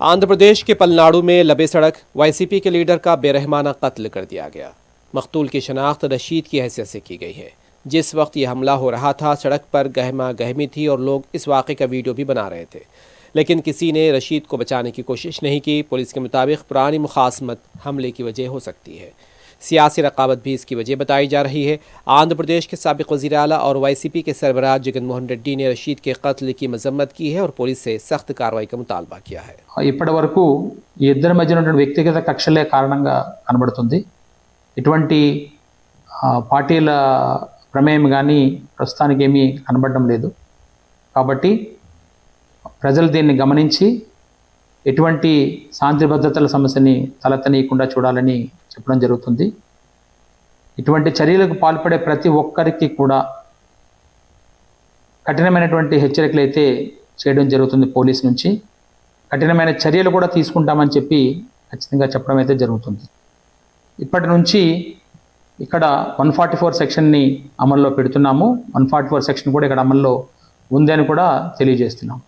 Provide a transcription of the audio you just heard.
आंध्र प्रदेश के पलनाडु में लबे सड़क वाईसीपी के लीडर का बेरहमाना कत्ल कर दिया गया। मकतूल की शनाख्त रशीद की हैसियत से की गई है। जिस वक्त यह हमला हो रहा था, सड़क पर गहमा गहमी थी और लोग इस वाक़े का वीडियो भी बना रहे थे, लेकिन किसी ने रशीद को बचाने की कोशिश नहीं की। पुलिस के मुताबिक पुरानी मुखासमत हमले की वजह हो सकती है। सियासी रकावत भी इसकी वजह बताई जा रही है। आंध्र प्रदेश के साबिक़ वज़ीर आला और वाईसीपी के सरबराह जगन मोहन रेड्डी ने रशीद के कत्ल की मजम्मत की है और पुलिस से सख्त कार्रवाई का मुतालबा किया है। ఇప్పటి వరకు ఈ ఇద్దరి మధ్య ఉన్నటువంటి వ్యక్తిగత కక్షలే కారణంగా కనబడుతుంది. ఇటువంటి పార్టీల ప్రమేయం కానీ ప్రస్తుతానికి ఏమీ కనబడడం లేదు. కాబట్టి ప్రజలు దీన్ని గమనించి ఎటువంటి శాంతి భద్రతల సమస్యని తలెత్తనీయకుండా చూడాలని చెప్పడం జరుగుతుంది. ఇటువంటి చర్యలకు పాల్పడే ప్రతి ఒక్కరికి కూడా కఠినమైనటువంటి హెచ్చరికలు అయితే చేయడం జరుగుతుంది. పోలీస్ నుంచి కఠినమైన చర్యలు కూడా తీసుకుంటామని చెప్పి ఖచ్చితంగా చెప్పడం అయితే జరుగుతుంది. ఇప్పటి నుంచి ఇక్కడ 144 సెక్షన్ని అమల్లో పెడుతున్నాము. 144 సెక్షన్ కూడా ఇక్కడ అమల్లో ఉందని కూడా తెలియజేస్తున్నాము.